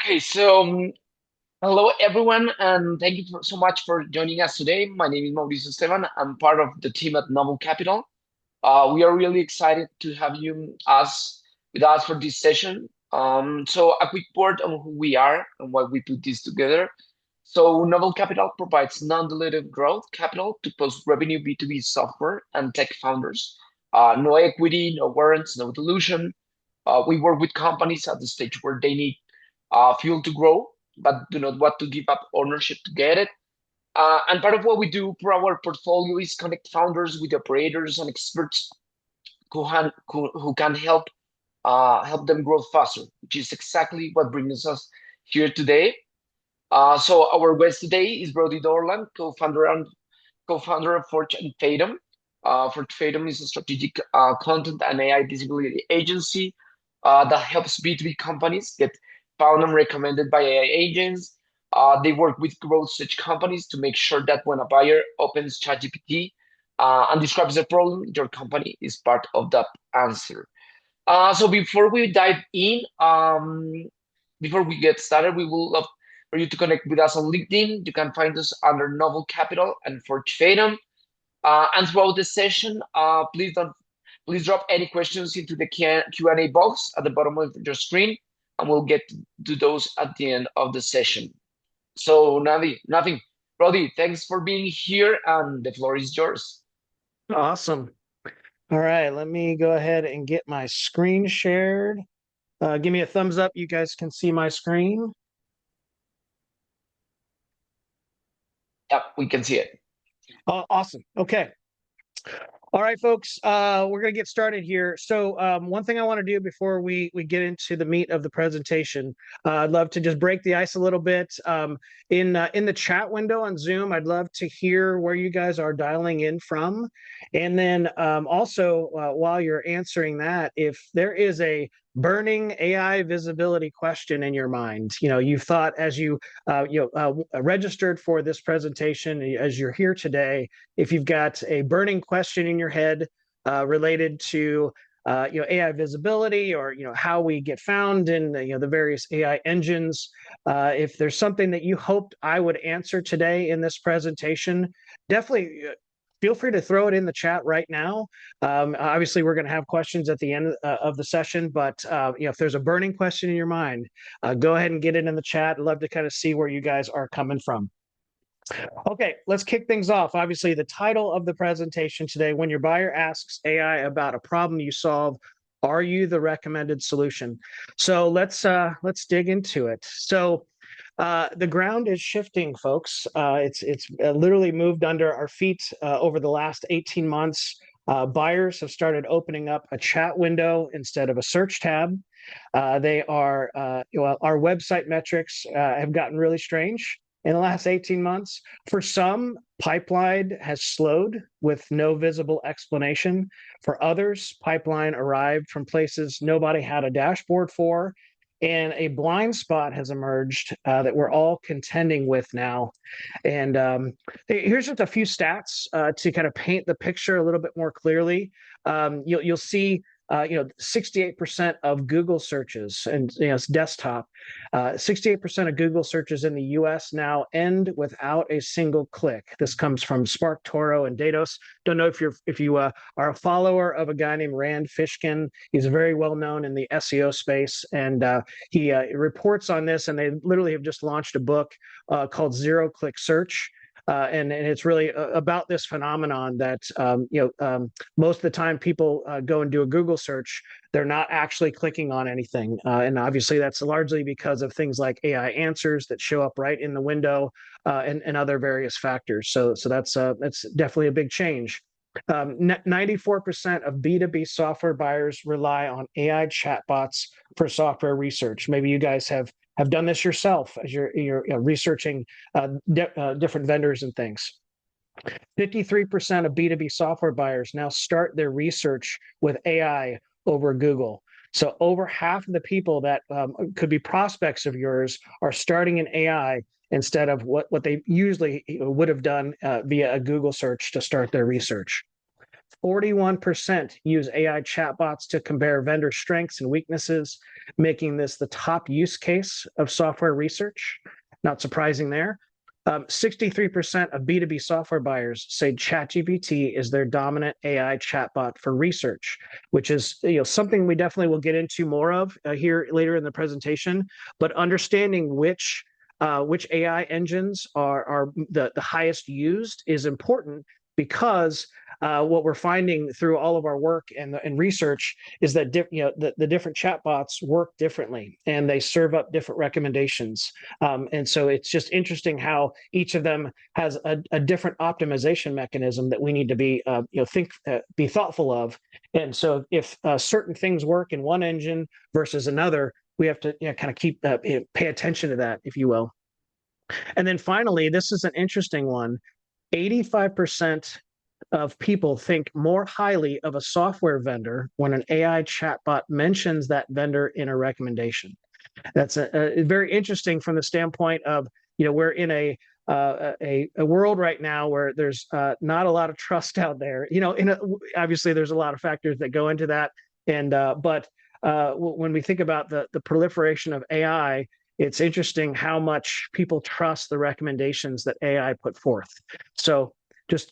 Okay, hello everyone, and thank you so much for joining us today. My name is Mauricio Esteban. I'm part of the team at Novel Capital. We are really excited to have you with us for this session. So a quick word on who we are and why we put this together. So Novel Capital provides non-dilutive growth capital to post-revenue B2B software and tech founders. No equity, no warrants, no dilution. We work with companies at the stage where they need fuel to grow, but do not want to give up ownership to get it. And part of what we do for our portfolio is connect founders with operators and experts who can help them grow faster, which is exactly what brings us here today. So our guest today is Brody Dorland, co-founder of Forge and Fathom. Forge Fathom is a strategic content and AI visibility agency that helps B2B companies get found and recommended by AI agents. They work with growth stage companies to make sure that when a buyer opens ChatGPT and describes a problem, your company is part of that answer. So before we dive in, before we get started, we will love for you to connect with us on LinkedIn. You can find us under Novel Capital and Forge Fathom. And throughout the session, please drop any questions into the Q&A box at the bottom of your screen, and we'll get to those at the end of the session. So nothing. Brody, thanks for being here, and the floor is yours. Awesome. All right, let me go ahead and get my screen shared. Give me a thumbs up. You guys can see my screen. Yep, we can see it. Awesome. Okay. All right, folks, we're going to get started here. So one thing I want to do before we get into the meat of the presentation, I'd love to just break the ice a little bit. In the chat window on Zoom, I'd love to hear where you guys are dialing in from. And then also, while you're answering that, if there is a burning AI visibility question in your mind, you've thought as you registered for this presentation, as you're here today, if you've got a burning question in your head related to AI visibility, or how we get found in the various AI engines, if there's something that you hoped I would answer today in this presentation, definitely feel free to throw it in the chat right now. Obviously, we're going to have questions at the end of the session, but if there's a burning question in your mind, go ahead and get it in the chat. I'd love to kind of see where you guys are coming from. Okay, let's kick things off. Obviously, the title of the presentation today, when your buyer asks AI about a problem you solve, are you the recommended solution? So let's dig into it. So the ground is shifting, folks. It's literally moved under our feet over the last 18 months. Buyers have started opening up a chat window instead of a search tab. Our website metrics have gotten really strange in the last 18 months. For some, pipeline has slowed with no visible explanation. For others, pipeline arrived from places nobody had a dashboard for, and a blind spot has emerged that we're all contending with now. And here's just a few stats to kind of paint the picture a little bit more clearly. You'll see 68% of Google searches, and it's desktop. 68% of Google searches in the U.S. now end without a single click. This comes from Spark, Toro, and Datos. Don't know if you are a follower of a guy named Rand Fishkin. He's very well known in the SEO space, and he reports on this. And they literally have just launched a book called Zero Click Search. And it's really about this phenomenon that most of the time people go and do a Google search, they're not actually clicking on anything, and obviously that's largely because of things like AI answers that show up right in the window, and other various factors. So that's definitely a big change. 94% of B2B software buyers rely on AI chatbots for software research. Maybe you guys have done this yourself as you're researching different vendors and things. 53% of B2B software buyers now start their research with AI over Google. So over half of the people that could be prospects of yours are starting in AI instead of what they usually would have done via a Google search to start their research. 41% use AI chatbots to compare vendor strengths and weaknesses, making this the top use case of software research. Not surprising there. 63% of B2B software buyers say ChatGPT is their dominant AI chatbot for research, which is something we definitely will get into more of here later in the presentation. But understanding which AI engines are the highest used is important because what we're finding through all of our work and research is that the different chatbots work differently and they serve up different recommendations. And so it's just interesting how each of them has a different optimization mechanism that we need to be be thoughtful of. And so if certain things work in one engine versus another, we have to kind of keep pay attention to that, if you will. And then finally, this is an interesting one. 85% of people think more highly of a software vendor when an AI chatbot mentions that vendor in a recommendation. That's very interesting from the standpoint of, we're in a world right now where there's not a lot of trust out there. Obviously, there's a lot of factors that go into that. But when we think about the proliferation of AI, it's interesting how much people trust the recommendations that AI put forth. So just,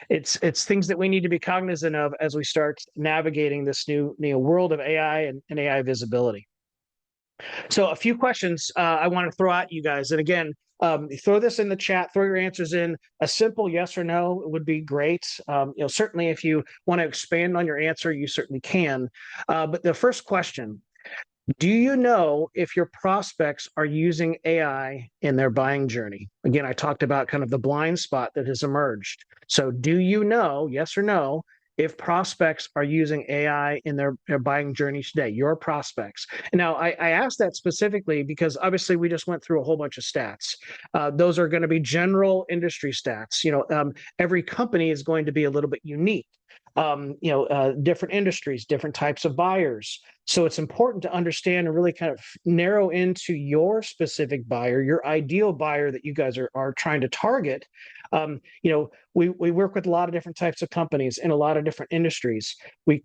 it's things that we need to be cognizant of as we start navigating this new world of AI and AI visibility. So a few questions I want to throw at you guys. And again, throw this in the chat, throw your answers in. A simple yes or no would be great. Certainly if you want to expand on your answer, you certainly can. But the first question, do you know if your prospects are using AI in their buying journey? Again, I talked about kind of the blind spot that has emerged. So do you know, yes or no, if prospects are using AI in their buying journey today, your prospects? Now, I asked that specifically because obviously we just went through a whole bunch of stats. Those are going to be general industry stats. Every company is going to be a little bit unique. Different industries, different types of buyers. So it's important to understand and really kind of narrow into your specific buyer, your ideal buyer that you guys are trying to target. We work with a lot of different types of companies in a lot of different industries. We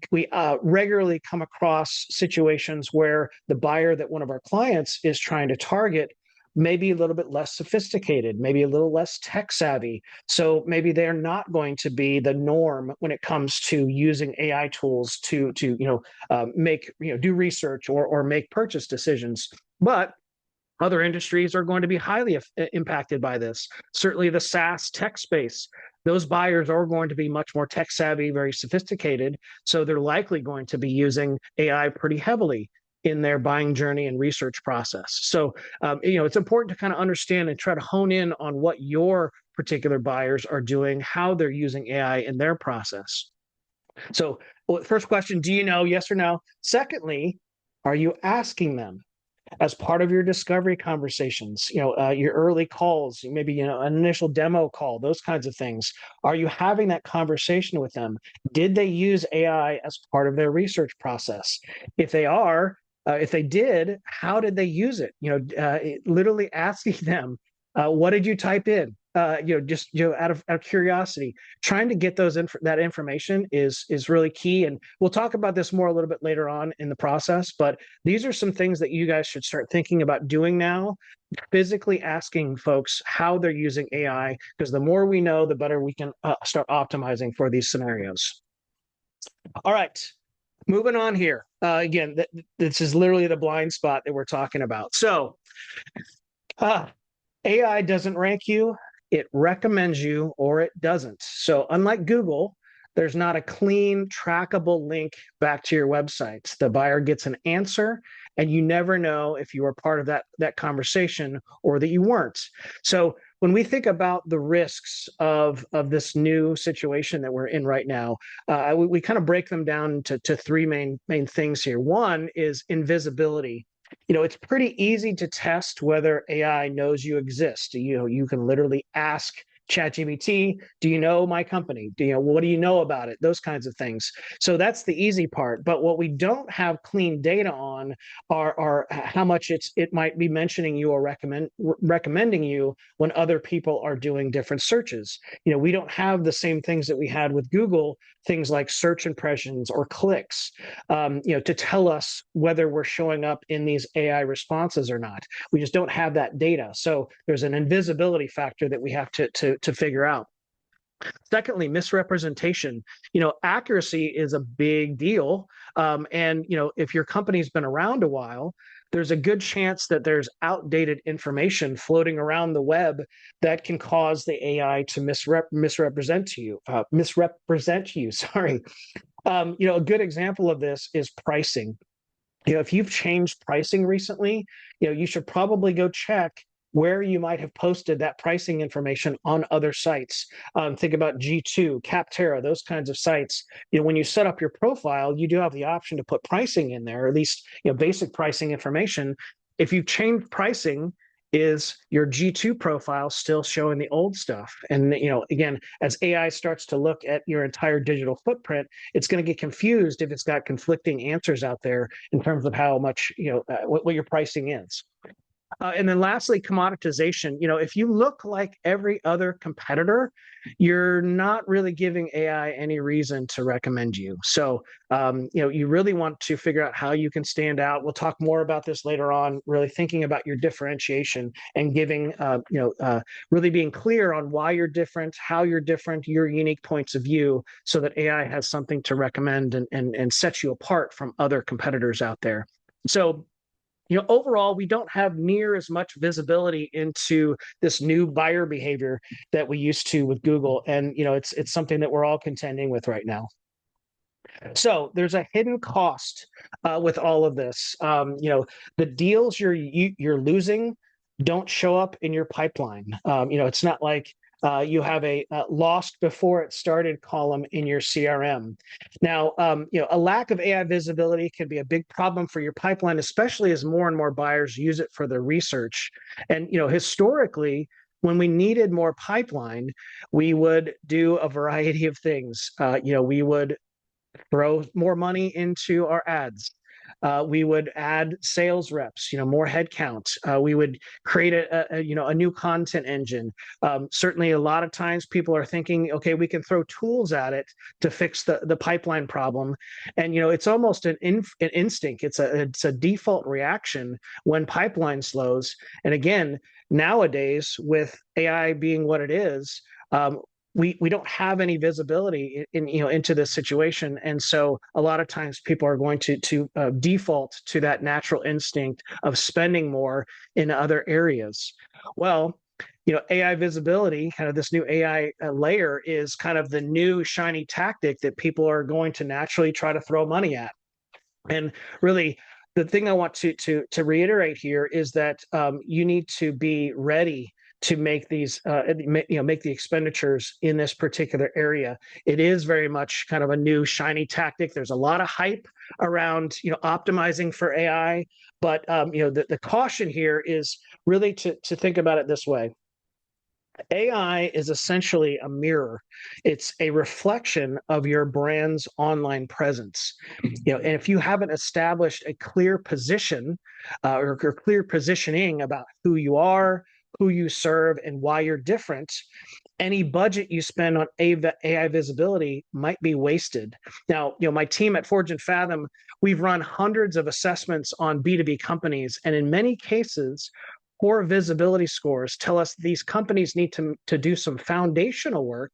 regularly come across situations where the buyer that one of our clients is trying to target maybe a little bit less sophisticated, maybe a little less tech savvy. So maybe they're not going to be the norm when it comes to using AI tools to make do research or make purchase decisions. But other industries are going to be highly impacted by this. Certainly the SaaS tech space, those buyers are going to be much more tech savvy, very sophisticated. So they're likely going to be using AI pretty heavily in their buying journey and research process. So, it's important to kind of understand and try to hone in on what your particular buyers are doing, how they're using AI in their process. So, first question, do you know, yes or no? Secondly, are you asking them as part of your discovery conversations, your early calls, maybe, an initial demo call, those kinds of things? Are you having that conversation with them? Did they use AI as part of their research process? If they are, if they did, how did they use it? Literally asking them, what did you type in? Just out of curiosity, trying to get that information is really key. And we'll talk about this more a little bit later on in the process. But these are some things that you guys should start thinking about doing now. Physically asking folks how they're using AI, because the more we know, the better we can start optimizing for these scenarios. All right. Moving on here. Again, this is literally the blind spot that we're talking about. So AI doesn't rank you, it recommends you or it doesn't. So unlike Google, there's not a clean, trackable link back to your website. The buyer gets an answer, and you never know if you were part of that conversation or that you weren't. So when we think about the risks of this new situation that we're in right now, we kind of break them down to three main things here. One is invisibility. It's pretty easy to test whether AI knows you exist. You can literally ask ChatGPT, do you know my company? What do you know about it? Those kinds of things. So that's the easy part. But what we don't have clean data on on are how much it might be mentioning you or recommending you when other people are doing different searches. We don't have the same things that we had with Google, things like search impressions or clicks, to tell us whether we're showing up in these AI responses or not. We just don't have that data. So there's an invisibility factor that we have to figure out. Secondly, misrepresentation. Accuracy is a big deal. And if your company's been around a while, there's a good chance that there's outdated information floating around the web that can cause the AI to misrepresent you. Sorry. A good example of this is pricing. If you've changed pricing recently, you should probably go check where you might have posted that pricing information on other sites. Think about G2, Capterra, those kinds of sites. When you set up your profile, you do have the option to put pricing in there, or at least basic pricing information. If you've changed pricing, is your G2 profile still showing the old stuff? And again, as AI starts to look at your entire digital footprint, it's going to get confused if it's got conflicting answers out there in terms of how much what your pricing is. And then lastly, commoditization. If you look like every other competitor, you're not really giving AI any reason to recommend you. So, you really want to figure out how you can stand out. We'll talk more about this later on, really thinking about your differentiation and giving, really being clear on why you're different, how you're different, your unique points of view, so that AI has something to recommend and set you apart from other competitors out there. So, overall, we don't have near as much visibility into this new buyer behavior that we used to with Google. And, it's something that we're all contending with right now. So there's a hidden cost with all of this. The deals you're losing don't show up in your pipeline. It's not like you have a lost before it started column in your CRM. Now, a lack of AI visibility can be a big problem for your pipeline, especially as more and more buyers use it for their research. And, historically, when we needed more pipeline, we would do a variety of ththings. We would throw more money into our ads. We would add sales reps, more headcount. We would create a new content engine. Certainly, a lot of times people are thinking, okay, we can throw tools at it to fix the pipeline problem, and it's almost an instinct. It's a default reaction when pipeline slows. And again, nowadays with AI being what it is, we don't have any visibility into this situation, and so a lot of times people are going to default to that natural instinct of spending more in other areas. Well, AI visibility, kind of this new AI layer, is kind of the new shiny tactic that people are going to naturally try to throw money at. And really, the thing I want to reiterate here is that you need to be ready to make these, make the expenditures in this particular area. It is very much kind of a new shiny tactic. There's a lot of hype around, optimizing for AI, but the caution here is really to think about it this way. AI is essentially a mirror. It's a reflection of your brand's online presence. And if you haven't established a clear position or clear positioning about who you are, who you serve, and why you're different, any budget you spend on AI visibility might be wasted. Now, my team at Forge and Fathom, we've run hundreds of assessments on B2B companies, and in many cases, poor visibility scores tell us these companies need to do some foundational work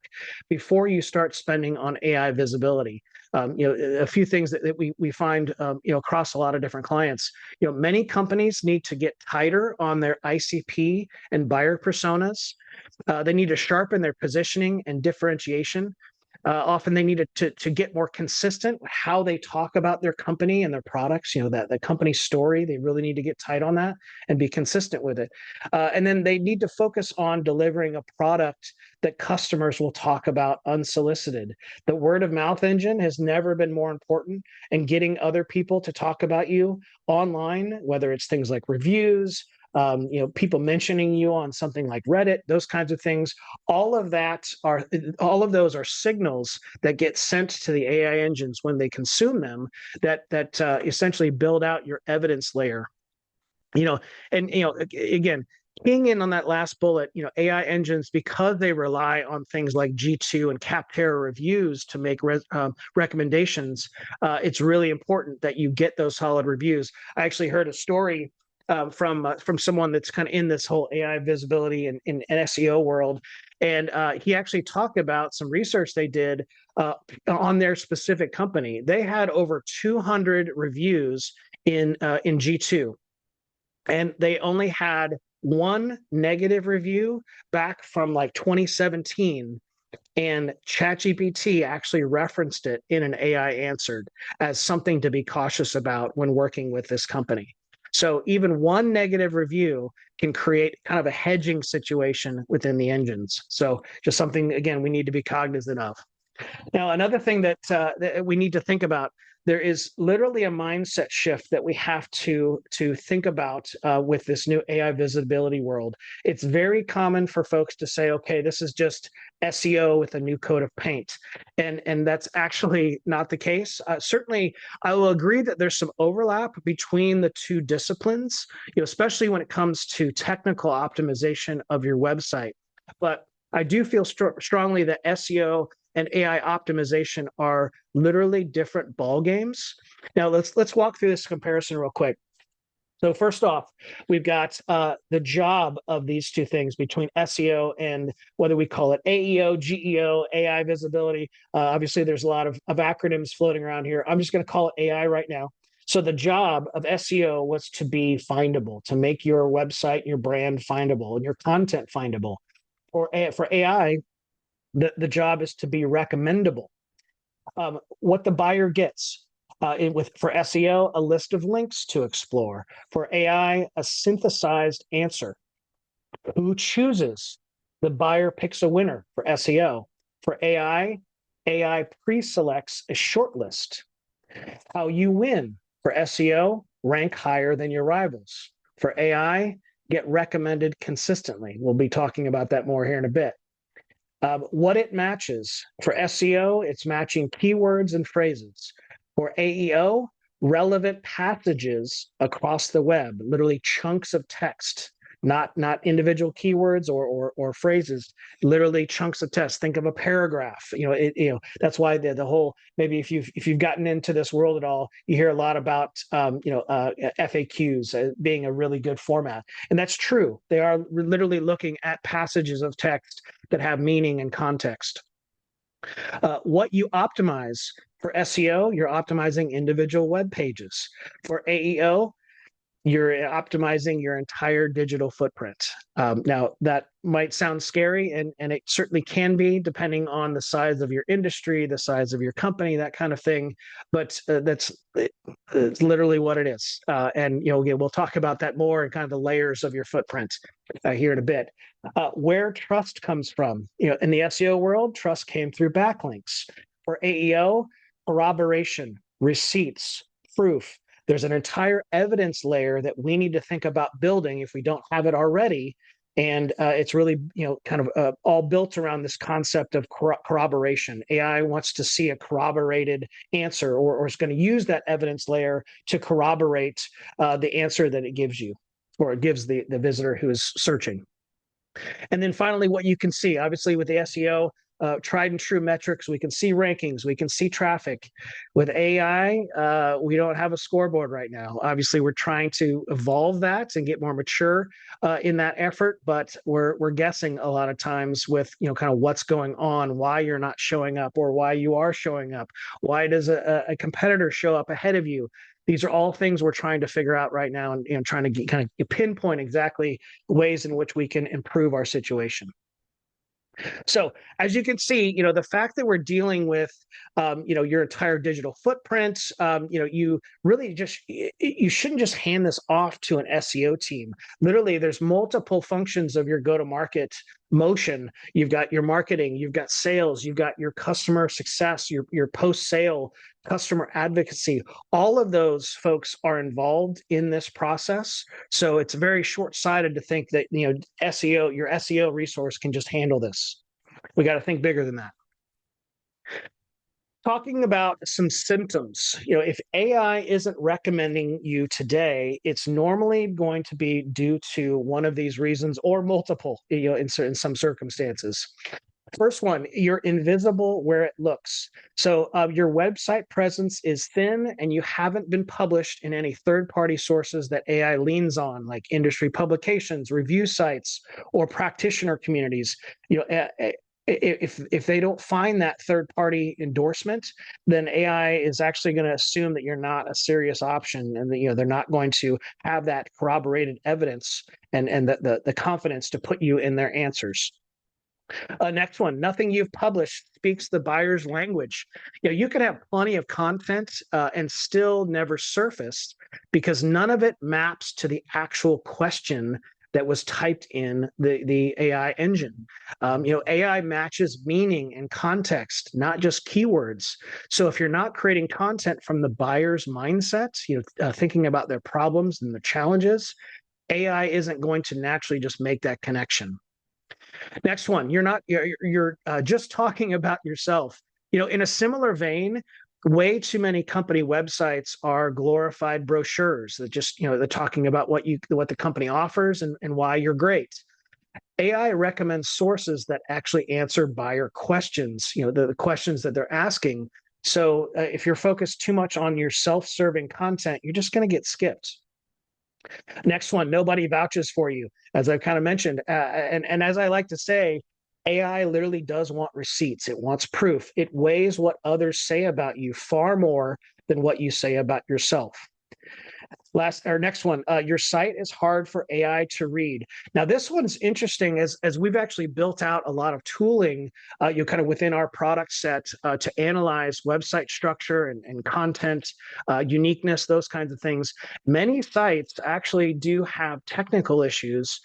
before you start spending on AI visibility. A few things that we find, across a lot of different clients. Many companies need to get tighter on their ICP and buyer personas. They need to sharpen their positioning and differentiation. Often they need to get more consistent with how they talk about their company and their products. That the company story, they really need to get tight on that and be consistent with it. And then they need to focus on delivering a product that customers will talk about unsolicited. The word of mouth engine has never been more important, and getting other people to talk about you online, whether it's things like reviews, people mentioning you on something like Reddit, those kinds of things. All of those are signals that get sent to the AI engines when they consume them that essentially build out your evidence layer. And again, keying in on that last bullet, AI engines, because they rely on things like G2 and Capterra reviews to make recommendations, it's really important that you get those solid reviews. I actually heard a story from someone that's kind of in this whole AI visibility and SEO world, and he actually talked about some research they did on their specific company. They had over 200 reviews in G2, and they only had one negative review back from like 2017, and ChatGPT actually referenced it in an AI answered as something to be cautious about when working with this company. So even one negative review can create kind of a hedging situation within the engines. So just something, again, we need to be cognizant of. Now, another thing that we need to think about, there is literally a mindset shift that we have to think about with this new AI visibility world. It's very common for folks to say, okay, this is just SEO with a new coat of paint. And that's actually not the case. Certainly, I will agree that there's some overlap between the two disciplines, especially when it comes to technical optimization of your website. But I do feel strongly that SEO and AI optimization are literally different ball games. Now let's walk through this comparison real quick. So first off, we've got the job of these two things between SEO and whether we call it AEO, GEO, AI visibility. Obviously, there's a lot of acronyms floating around here. I'm just going to call it AI right now. So the job of SEO was to be findable, to make your website, your brand findable, and your content findable. For AI, the job is to be recommendable. What the buyer gets for SEO, a list of links to explore. For AI, a synthesized answer. Who chooses? The buyer picks a winner for SEO. For AI pre-selects a short list. How you win. For SEO, rank higher than your rivals. For AI, get recommended consistently. We'll be talking about that more here in a bit. What it matches. For SEO, it's matching keywords and phrases. For AEO, relevant passages across the web, literally chunks of text, not individual keywords or phrases, literally chunks of text. Think of a paragraph. That's why the whole, maybe if you've gotten into this world at all, you hear a lot about FAQs being a really good format, and that's true. They are literally looking at passages of text that have meaning and context. What you optimize. For SEO, you're optimizing individual web pages. For AEO, you're optimizing your entire digital footprint. Now, that might sound scary, and it certainly can be, depending on the size of your industry, the size of your company, that kind of thing. But it's literally what it is. And we'll talk about that more and kind of the layers of your footprint here in a bit. Where trust comes from, in the SEO world, trust came through backlinks. For AEO, corroboration, receipts, proof. There's an entire evidence layer that we need to think about building if we don't have it already. And it's really, kind of all built around this concept of corroboration. AI wants to see a corroborated answer, or is going to use that evidence layer to corroborate the answer that it gives you, or it gives the visitor who is searching. And then finally, what you can see, obviously with the SEO, tried and true metrics, we can see rankings, we can see traffic. With AI, we don't have a scoreboard right now. Obviously, we're trying to evolve that and get more mature in that effort, but we're guessing a lot of times with kind of what's going on, why you're not showing up, or why you are showing up. Why does a competitor show up ahead of you? These are all things we're trying to figure out right now, and trying to kind of pinpoint exactly ways in which we can improve our situation. So as you can see, the fact that we're dealing with, your entire digital footprint, you really you shouldn't just hand this off to an SEO team. Literally, there's multiple functions of your go-to-market motion. You've got your marketing, you've got sales, you've got your customer success, your post-sale customer advocacy, all of those folks are involved in this process. So it's very short-sighted to think that, SEO, your SEO resource can just handle this. We got to think bigger than that. Talking about some symptoms, if AI isn't recommending you today, it's normally going to be due to one of these reasons or multiple, in some circumstances. First one, you're invisible where it looks. So your website presence is thin and you haven't been published in any third-party sources that AI leans on, like industry publications, review sites, or practitioner communities. If they don't find that third-party endorsement, then AI is actually going to assume that you're not a serious option, and that, they're not going to have that corroborated evidence and the confidence to put you in their answers. Next one, nothing you've published speaks the buyer's language. You could have plenty of content and still never surface because none of it maps to the actual question that was typed in the AI engine. AI matches meaning and context, not just keywords. So if you're not creating content from the buyer's mindset, thinking about their problems and their challenges, AI isn't going to naturally just make that connection. Next one, you're just talking about yourself. In a similar vein, way too many company websites are glorified brochures that just, they're talking about what the company offers and why you're great. AI recommends sources that actually answer buyer questions, the questions that they're asking. So if you're focused too much on your self-serving content, you're just going to get skipped. Next one, nobody vouches for you, as I've kind of mentioned. And as I like to say, AI literally does want receipts. It wants proof. It weighs what others say about you far more than what you say about yourself. Next one, your site is hard for AI to read. Now, this one's interesting as we've actually built out a lot of tooling, kind of within our product set to analyze website structure and content, uniqueness, those kinds of things. Many sites actually do have technical issues,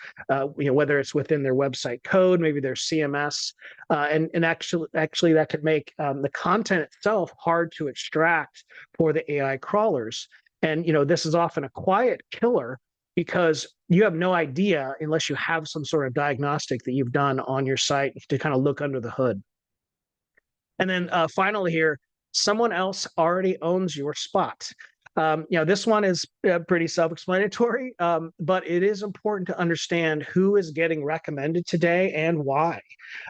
whether it's within their website code, maybe their CMS, and actually that could make the content itself hard to extract for the AI crawlers. And, this is often a quiet killer because you have no idea unless you have some sort of diagnostic that you've done on your site to kind of look under the hood. And then finally here, someone else already owns your spot. This one is pretty self-explanatory, but it is important to understand who is getting recommended today and why.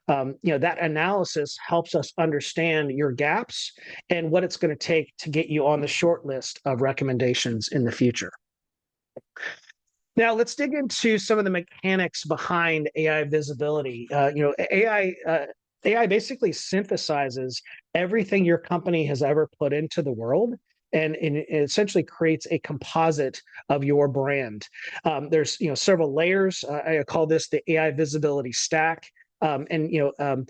That analysis helps us understand your gaps and what it's going to take to get you on the short list of recommendations in the future. Now, let's dig into some of the mechanics behind AI visibility. AI basically synthesizes everything your company has ever put into the world, and it essentially creates a composite of your brand. There's several layers. I call this the AI visibility stack. I'm going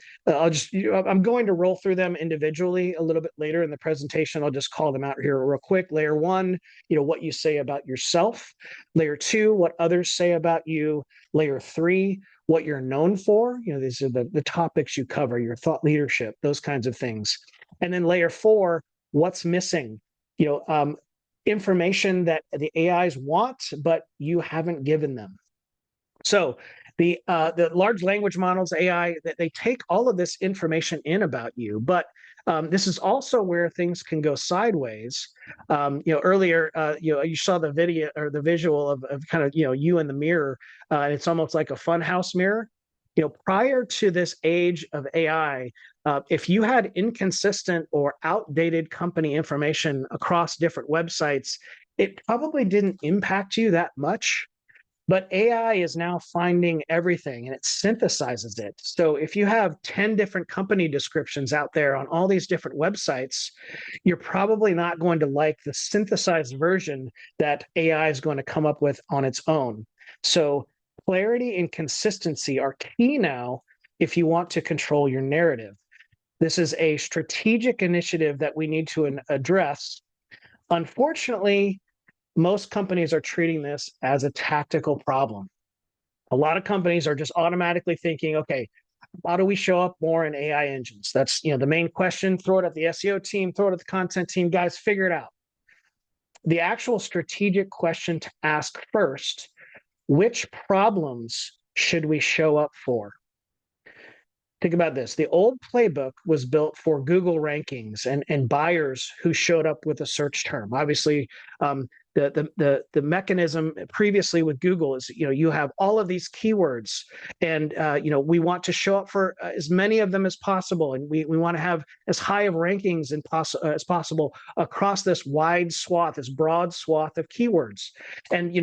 to roll through them individually a little bit later in the presentation. I'll just call them out here real quick. Layer one, what you say about yourself. Layer two, what others say about you. Layer three, what you're known for. These are the topics you cover, your thought leadership, those kinds of things. And then layer four, what's missing. Information that the AIs want, but you haven't given them. So the large language models, AI, that they take all of this information in about you, but this is also where things can go sideways. Earlier, you saw the video or the visual of kind of you in the mirror, and it's almost like a funhouse mirror. Prior to this age of AI, if you had inconsistent or outdated company information across different websites, it probably didn't impact you that much. But AI is now finding everything and it synthesizes it. So if you have 10 different company descriptions out there on all these different websites, you're probably not going to like the synthesized version that AI is going to come up with on its own. So clarity and consistency are key now if you want to control your narrative. This is a strategic initiative that we need to address. Unfortunately, most companies are treating this as a tactical problem. A lot of companies are just automatically thinking, okay, How do we show up more in AI engines? That's the main question. Throw it at the SEO team, throw it at the content team. Guys, figure it out. The actual strategic question to ask first, which problems should we show up for? Think about this. The old playbook was built for Google rankings and buyers who showed up with a search term. Obviously, the mechanism previously with Google is you have all of these keywords, and we want to show up for as many of them as possible, and we want to have as high of rankings as possible across this wide swath, this broad swath of keywords. And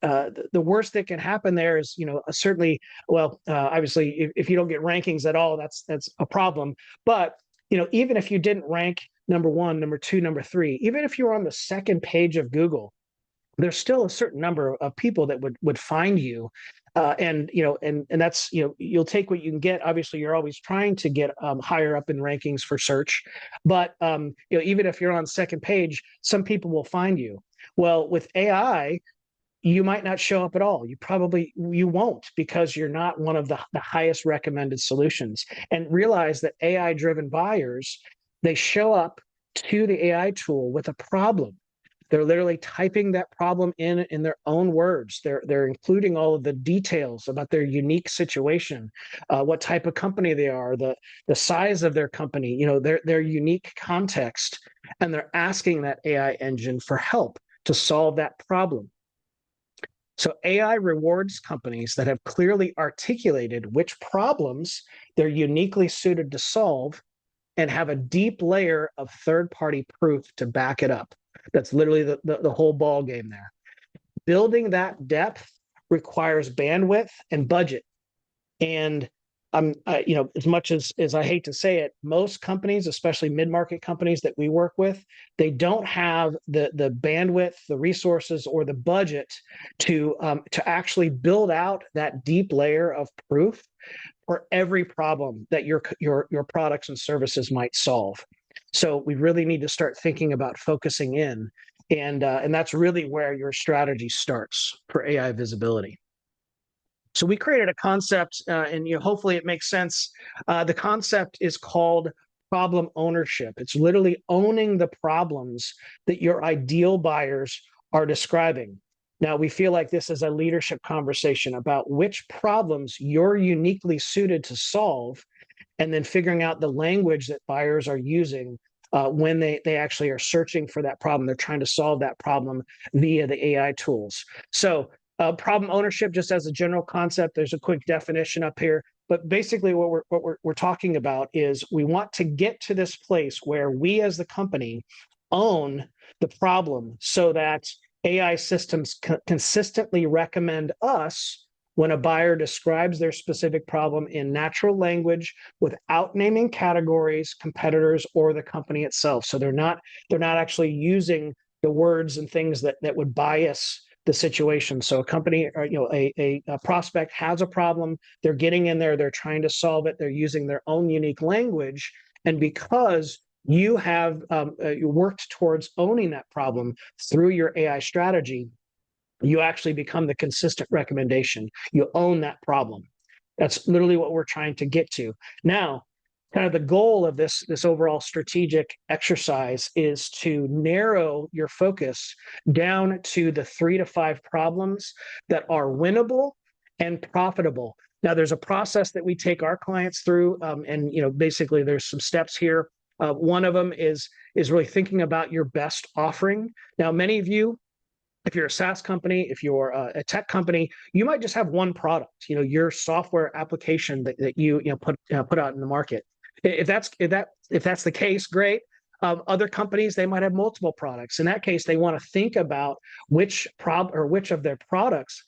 the worst that can happen there is certainly, well, obviously if you don't get rankings at all, that's a problem. But even if you didn't rank number one, number two, number three, even if you're on the second page of Google, there's still a certain number of people that would find you. And that's you'll take what you can get. Obviously, you're always trying to get higher up in rankings for search, but even if you're on second page, some people will find you. Well, with AI, you might not show up at all. You won't, because you're not one of the highest recommended solutions. And realize that AI driven buyers, they show up to the AI tool with a problem. They're literally typing that problem in their own words. They're including all of the details about their unique situation, what type of company they are, the size of their company, their unique context, and they're asking that AI engine for help to solve that problem. So AI rewards companies that have clearly articulated which problems they're uniquely suited to solve and have a deep layer of third-party proof to back it up. That's literally the whole ball game there. Building that depth requires bandwidth and budget. And as much as I hate to say it, most companies, especially mid-market companies that we work with, they don't have the bandwidth, the resources, or the budget to actually build out that deep layer of proof for every problem that your products and services might solve. So we really need to start thinking about focusing in, and that's really where your strategy starts for AI visibility. So we created a concept, and hopefully it makes sense. The concept is called problem ownership. It's literally owning the problems that your ideal buyers are describing. Now, we feel like this is a leadership conversation about which problems you're uniquely suited to solve, and then figuring out the language that buyers are using when they actually are searching for that problem. They're trying to solve that problem via the AI tools. So problem ownership, just as a general concept, there's a quick definition up here. But basically what we're talking about is we want to get to this place where we as the company own the problem, so that AI systems consistently recommend us when a buyer describes their specific problem in natural language without naming categories, competitors, or the company itself. So they're not actually using the words and things that would bias the situation. So a company, or a prospect has a problem, they're getting in there, they're trying to solve it, they're using their own unique language, and because you have worked towards owning that problem through your AI strategy, you actually become the consistent recommendation. You own that problem. That's literally what we're trying to get to. Now, kind of the goal of this overall strategic exercise is to narrow your focus down to the 3 to 5 problems that are winnable and profitable. Now, there's a process that we take our clients through, and basically there's some steps here. One of them is really thinking about your best offering. Now, many of you, if you're a SaaS company, if you're a tech company, you might just have one product, your software application that you put out in the market. If that's the case, great. Other companies, they might have multiple products. In that case, they want to think about which of their products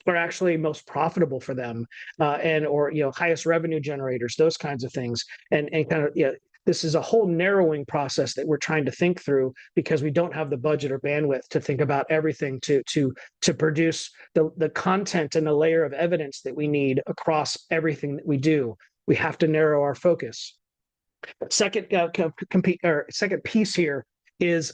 are actually most profitable for them, or highest revenue generators, those kinds of things, and kind of this is a whole narrowing process that we're trying to think through, because we don't have the budget or bandwidth to think about everything to produce the content and the layer of evidence that we need across everything that we do. We have to narrow our focus. Second piece here is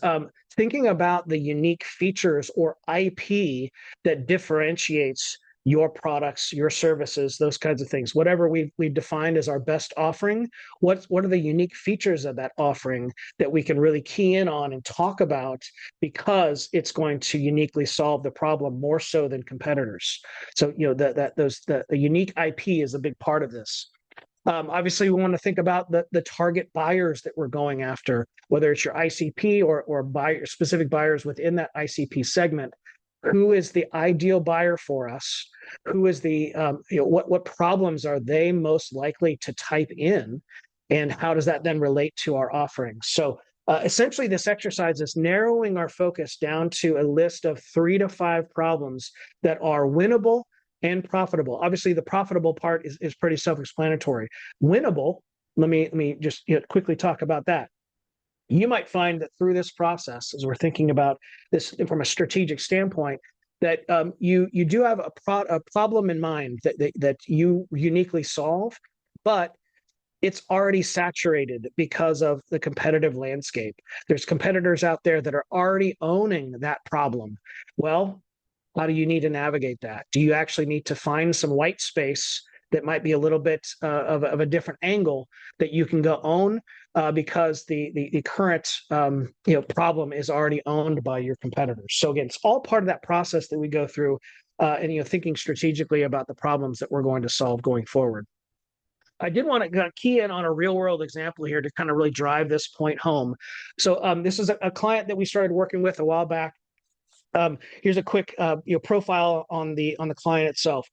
thinking about the unique features or IP that differentiates your products, your services, those kinds of things. Whatever we've defined as our best offering, what are the unique features of that offering that we can really key in on and talk about, because it's going to uniquely solve the problem more so than competitors. So the unique IP is a big part of this. Obviously, we want to think about the target buyers that we're going after, whether it's your ICP or specific buyers within that ICP segment. Who is the ideal buyer for us? Who is what problems are they most likely to type in, and how does that then relate to our offerings? So essentially, this exercise is narrowing our focus down to a list of 3 to 5 problems that are winnable and profitable. Obviously, the profitable part is pretty self-explanatory. Winnable, let me just quickly talk about that. You might find that through this process, as we're thinking about this from a strategic standpoint, that you do have a problem in mind that you uniquely solve, but it's already saturated because of the competitive landscape. There's competitors out there that are already owning that problem. Well, how do you need to navigate that? Do you actually need to find some white space that might be a little bit of a different angle that you can go own, because the current problem is already owned by your competitors? So again, it's all part of that process that we go through, and thinking strategically about the problems that we're going to solve going forward. I did want to key in on a real world example here to kind of really drive this point home. So this is a client that we started working with a while back. Here's a quick profile on the client itself.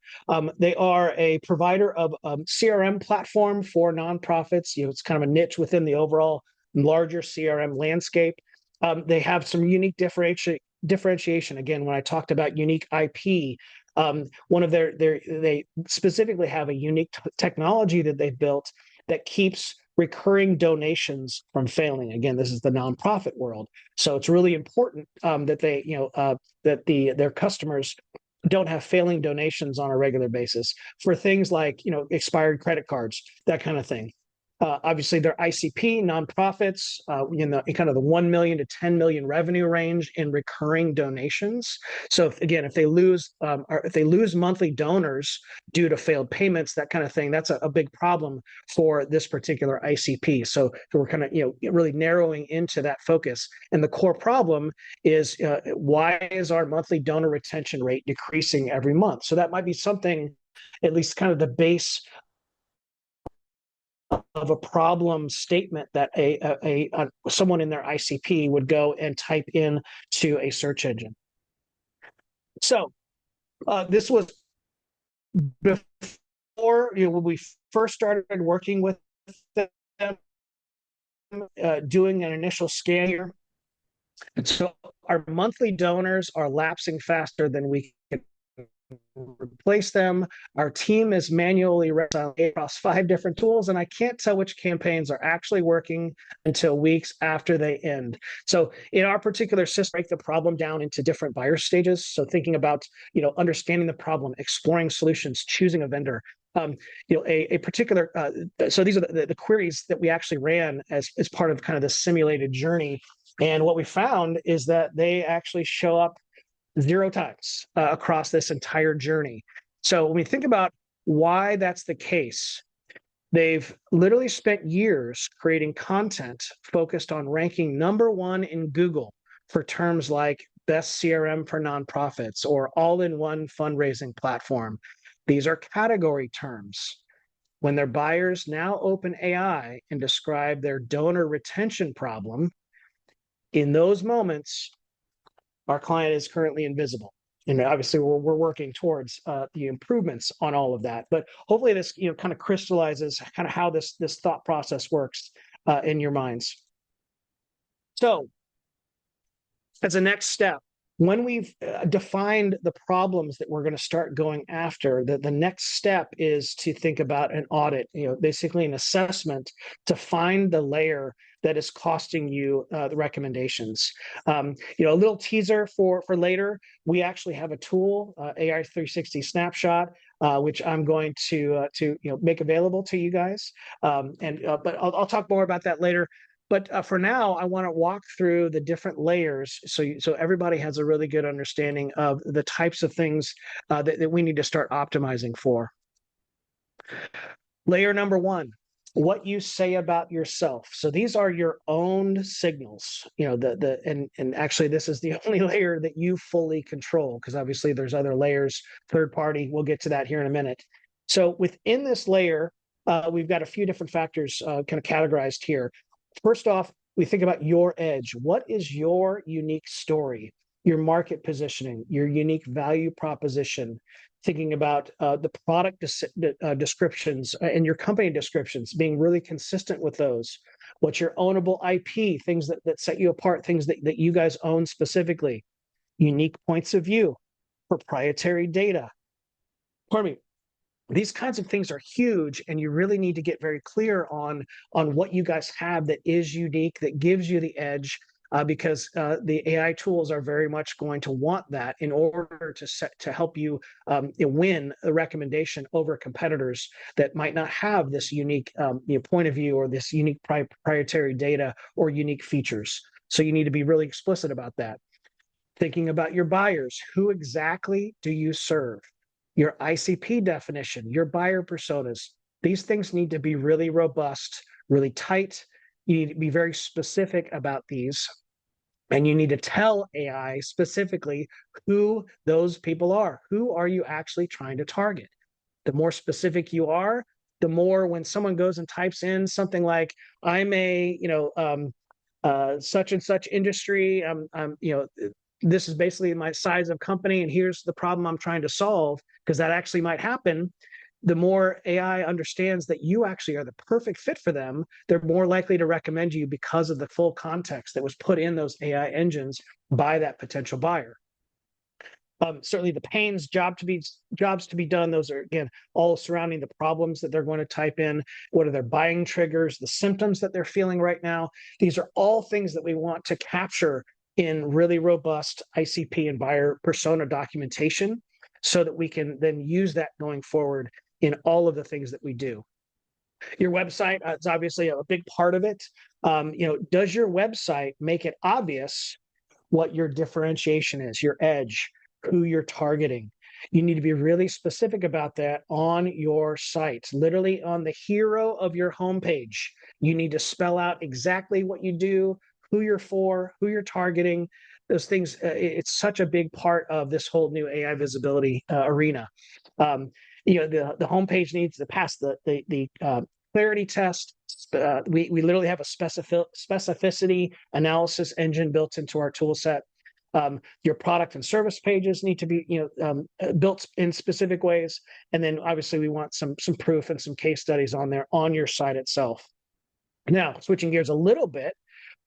They are a provider of CRM platform for nonprofits. It's kind of a niche within the overall larger CRM landscape. They have some unique differentiation. Again, when I talked about unique IP, one of they specifically have a unique technology that they've built that keeps recurring donations from failing. Again, this is the nonprofit world, so it's really important that they, their customers don't have failing donations on a regular basis for things like expired credit cards, that kind of thing. Obviously, they're ICP nonprofits in kind of the 1 million to 10 million revenue range in recurring donations. So if they lose monthly donors due to failed payments, that kind of thing, that's a big problem for this particular ICP. So we're kind of really narrowing into that focus. And the core problem is why is our monthly donor retention rate decreasing every month? So that might be something, at least kind of the base of a problem statement that someone in their ICP would go and type in to a search engine. So this was before when we first started working with them, doing an initial scan here. And so our monthly donors are lapsing faster than we can replace them. Our team is manually reconciling across 5 different tools, and I can't tell which campaigns are actually working until weeks after they end. So in our particular system, break the problem down into different buyer stages. So thinking about understanding the problem, exploring solutions, choosing a vendor. A particular so these are the queries that we actually ran as part of kind of the simulated journey. And what we found is that they actually show up 0 times across this entire journey. So when we think about why that's the case, they've literally spent years creating content focused on ranking #1 in Google for terms like best CRM for nonprofits or all-in-one fundraising platform. These are category terms. When their buyers now open AI and describe their donor retention problem, in those moments, our client is currently invisible. And obviously, we're working towards the improvements on all of that. But hopefully, this kind of crystallizes kind of how this thought process works in your minds. So, as a next step, when we've defined the problems that we're going to start going after, the next step is to think about an audit, basically an assessment to find the layer that is costing you the recommendations. A little teaser for later, we actually have a tool, AI 360 Snapshot, which I'm going to make available to you guys. But I'll talk more about that later. But for now, I want to walk through the different layers so everybody has a really good understanding of the types of things that we need to start optimizing for. Layer number one, what you say about yourself. So these are your own signals, and actually this is the only layer that you fully control, because obviously there's other layers, third party. We'll get to that here in a minute. So within this layer, we've got a few different factors kind of categorized here. First off, we think about your edge. What is your unique story, your market positioning, your unique value proposition? Thinking about the product descriptions and your company descriptions, being really consistent with those. What's your ownable IP, things that set you apart, things that you guys own specifically, unique points of view, proprietary data. Pardon me. These kinds of things are huge, and you really need to get very clear on what you guys have that is unique, that gives you the edge, because the AI tools are very much going to want that in order to help you win a recommendation over competitors that might not have this unique point of view or this unique proprietary data or unique features. So you need to be really explicit about that. Thinking about your buyers, who exactly do you serve? Your ICP definition, your buyer personas, these things need to be really robust, really tight. You need to be very specific about these. And you need to tell AI specifically who those people are. Who are you actually trying to target? The more specific you are, the more when someone goes and types in something like, I'm a, such and such industry, this is basically my size of company, and here's the problem I'm trying to solve, because that actually might happen. The more AI understands that you actually are the perfect fit for them, they're more likely to recommend you because of the full context that was put in those AI engines by that potential buyer. Certainly the pains, jobs to be done, those are, again, all surrounding the problems that they're going to type in. What are their buying triggers, the symptoms that they're feeling right now? These are all things that we want to capture in really robust ICP and buyer persona documentation, so that we can then use that going forward in all of the things that we do. Your website is obviously a big part of it. Does your website make it obvious what your differentiation is, your edge, who you're targeting? You need to be really specific about that on your site, literally on the hero of your homepage. You need to spell out exactly what you do, who you're for, who you're targeting. Those things, it's such a big part of this whole new AI visibility arena. Um, the homepage needs to pass the clarity test. We literally have a specificity analysis engine built into our tool set. Your product and service pages need to be built in specific ways, and then obviously we want some proof and some case studies on there on your site itself. Now, switching gears a little bit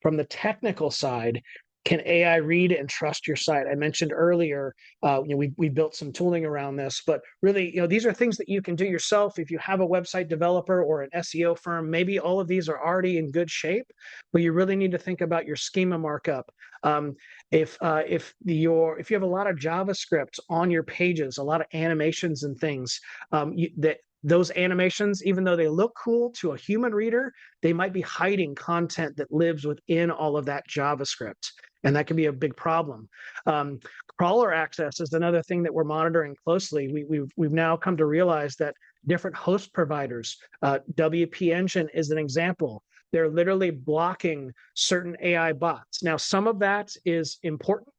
from the technical side, can AI read and trust your site? I mentioned earlier, we built some tooling around this, but really, these are things that you can do yourself. If you have a website developer or an SEO firm, maybe all of these are already in good shape, but you really need to think about your schema markup. If you have a lot of JavaScript on your pages, a lot of animations and things, those animations, even though they look cool to a human reader, they might be hiding content that lives within all of that JavaScript. And that can be a big problem. Crawler access is another thing that we're monitoring closely. We've now come to realize that different host providers, WP Engine is an example. They're literally blocking certain AI bots. Now, some of that is important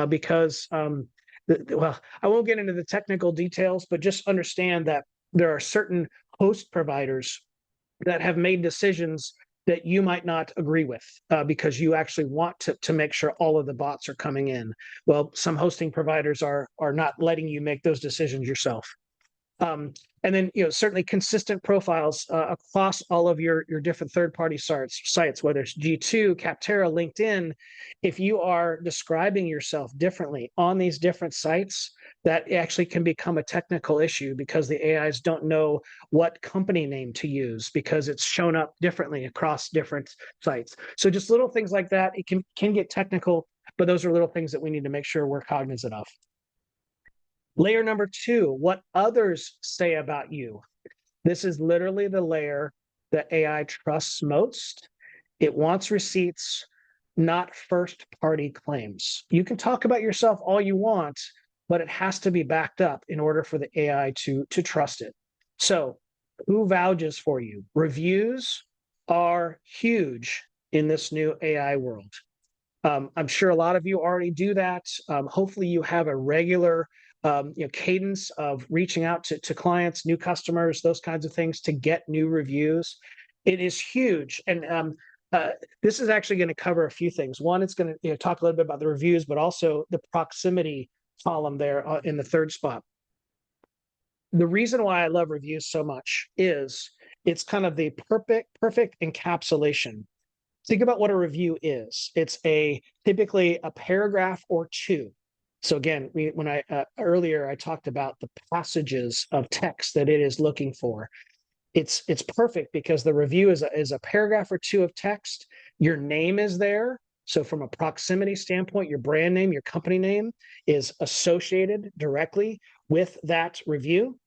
because, well, I won't get into the technical details, but just understand that there are certain host providers that have made decisions that you might not agree with because you actually want to make sure all of the bots are coming in. Well, some hosting providers are not letting you make those decisions yourself. And then, certainly consistent profiles across all of your different third-party sites, whether it's G2, Capterra, LinkedIn. If you are describing yourself differently on these different sites, that actually can become a technical issue because the AIs don't know what company name to use because it's shown up differently across different sites. So just little things like that, it can get technical, but those are little things that we need to make sure we're cognizant of. Layer number two, what others say about you. This is literally the layer that AI trusts most. It wants receipts, not first-party claims. You can talk about yourself all you want, but it has to be backed up in order for the AI to trust it. So, who vouches for you? Reviews are huge in this new AI world. I'm sure a lot of you already do that. Hopefully, you have a regular cadence of reaching out to clients, new customers, those kinds of things to get new reviews. It is huge. And uh, this is actually going to cover a few things. One, it's going to talk a little bit about the reviews, but also the proximity column there in the third spot. The reason why I love reviews so much is it's kind of the perfect encapsulation. Think about what a review is. It's typically a paragraph or two. So again, when I earlier I talked about the passages of text that it is looking for. It's perfect because the review is a paragraph or two of text. Your name is there. So from a proximity standpoint, your brand name, your company name is associated directly with that review.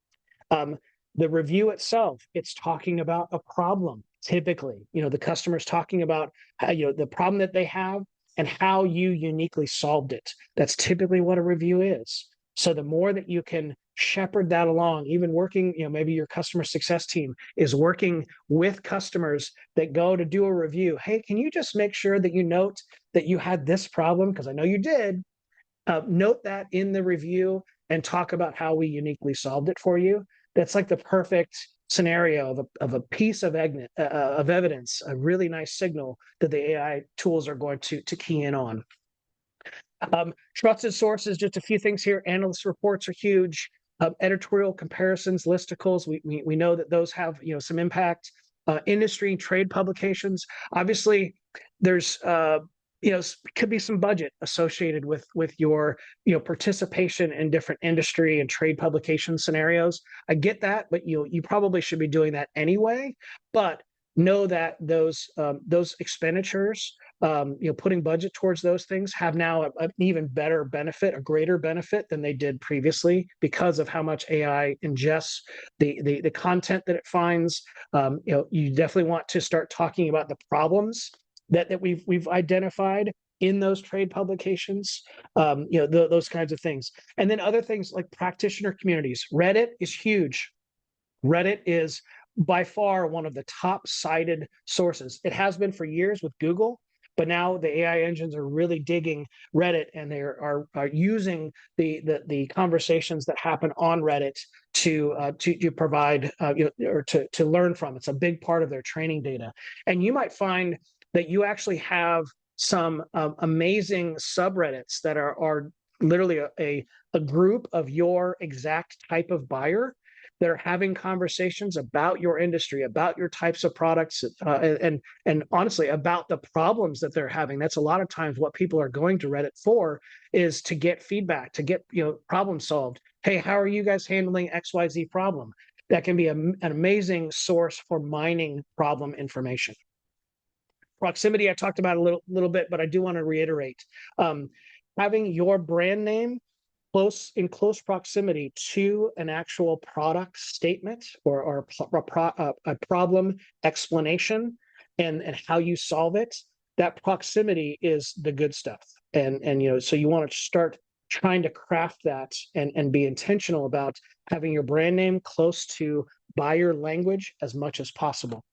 Um, the review itself, it's talking about a problem. Typically, the customer's talking about the problem that they have and how you uniquely solved it. That's typically what a review is. So the more that you can shepherd that along, even working, maybe your customer success team is working with customers that go to do a review. Hey, can you just make sure that you note that you had this problem? Because I know you did. Note that in the review and talk about how we uniquely solved it for you. That's like the perfect scenario of a piece of evidence, a really nice signal that the AI tools are going to key in on. Trusted sources, just a few things here. Analyst reports are huge. Editorial comparisons, listicles, we know that those have some impact. Industry and trade publications. Obviously, there's could be some budget associated with your participation in different industry and trade publication scenarios. I get that, but you probably should be doing that anyway. But know that those expenditures, putting budget towards those things have now an even better benefit, a greater benefit than they did previously because of how much AI ingests the content that it finds. You definitely want to start talking about the problems that we've identified in those trade publications, those kinds of things. And then other things like practitioner communities. Reddit is huge. Reddit is by far one of the top cited sources. It has been for years with Google, but now the AI engines are really digging Reddit, and they are using the conversations that happen on Reddit to provide or to learn from. It's a big part of their training data, and you might find that you actually have some amazing subreddits that are literally a group of your exact type of buyer that are having conversations about your industry, about your types of products, and honestly about the problems that they're having. That's a lot of times what people are going to Reddit for, is to get feedback, to get problem solved. Hey, how are you guys handling XYZ problem? That can be an amazing source for mining problem information. Proximity, I talked about a little bit, but I do want to reiterate. Having your brand name in close proximity to an actual product statement or a problem explanation and how you solve it, that proximity is the good stuff. And so you want to start trying to craft that and be intentional about having your brand name close to buyer language as much as possible.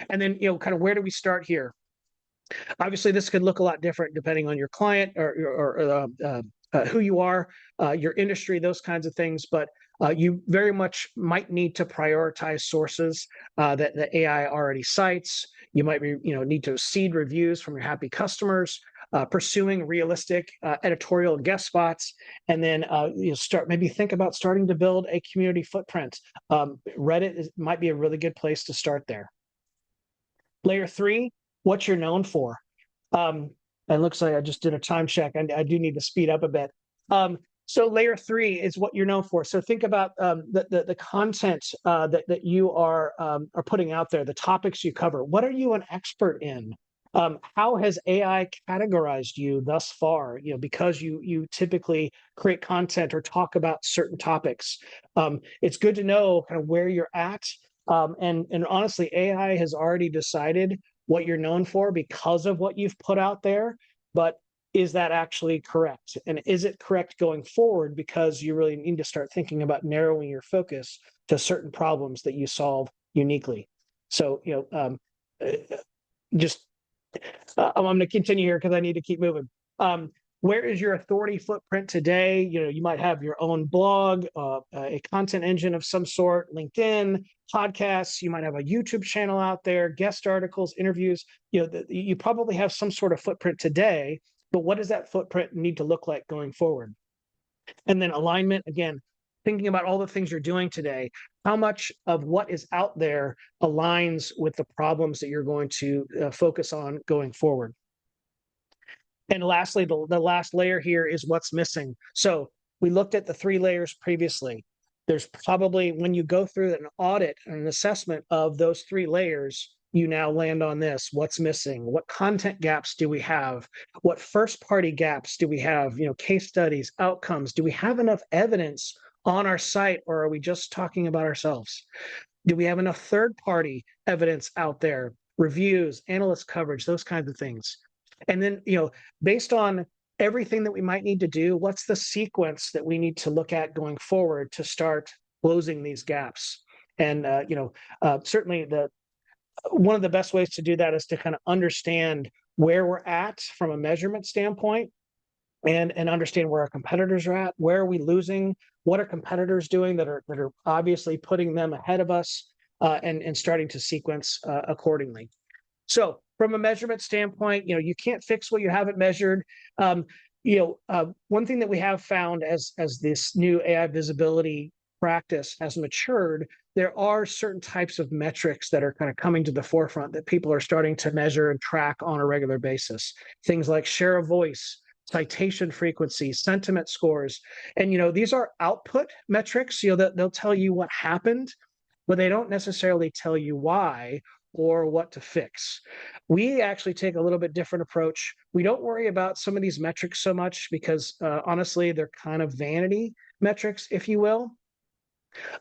And then, kind of where do we start here? Obviously, this could look a lot different depending on your client or who you are, your industry, those kinds of things. But you very much might need to prioritize sources that the AI already cites. You might need to seed reviews from your happy customers, pursuing realistic editorial guest spots, and then think about starting to build a community footprint. Reddit might be a really good place to start there. Layer 3, what you're known for. It looks like I just did a time check. I do need to speed up a bit. So layer 3 is what you're known for. So think about the content that you are putting out there, the topics you cover. What are you an expert in? How has AI categorized you thus far? Because you typically create content or talk about certain topics. It's good to know kind of where you're at. And honestly, AI has already decided what you're known for because of what you've put out there, but is that actually correct? And is it correct going forward? Because you really need to start thinking about narrowing your focus to certain problems that you solve uniquely. So, uh, just I'm going to continue here because I need to keep moving. Where is your authority footprint today? You might have your own blog, a content engine of some sort, LinkedIn, podcasts. You might have a YouTube channel out there, guest articles, interviews. You probably have some sort of footprint today, but what does that footprint need to look like going forward? And then alignment, again, thinking about all the things you're doing today, how much of what is out there aligns with the problems that you're going to focus on going forward. And lastly, the last layer here is what's missing. So we looked at the 3 layers previously. There's probably, when you go through an audit and an assessment of those 3 layers, you now land on this: what's missing? What content gaps do we have? What first party gaps do we have? Case studies, outcomes. Do we have enough evidence on our site, or are we just talking about ourselves? Do we have enough third party evidence out there? Reviews, analyst coverage, those kinds of things. And then, based on everything that we might need to do, what's the sequence that we need to look at going forward to start closing these gaps? And certainly one of the best ways to do that is to kind of understand where we're at from a measurement standpoint, and understand where our competitors are at. Where are we losing? What are competitors doing that are obviously putting them ahead of us, and starting to sequence accordingly. So from a measurement standpoint, you can't fix what you haven't measured. One thing that we have found as this new AI visibility practice has matured, there are certain types of metrics that are kind of coming to the forefront that people are starting to measure and track on a regular basis. Things like share of voice, citation frequency, sentiment scores. And these are output metrics, that they'll tell you what happened, but they don't necessarily tell you why or what to fix. We actually take a little bit different approach. We don't worry about some of these metrics so much because honestly, they're kind of vanity metrics, if you will.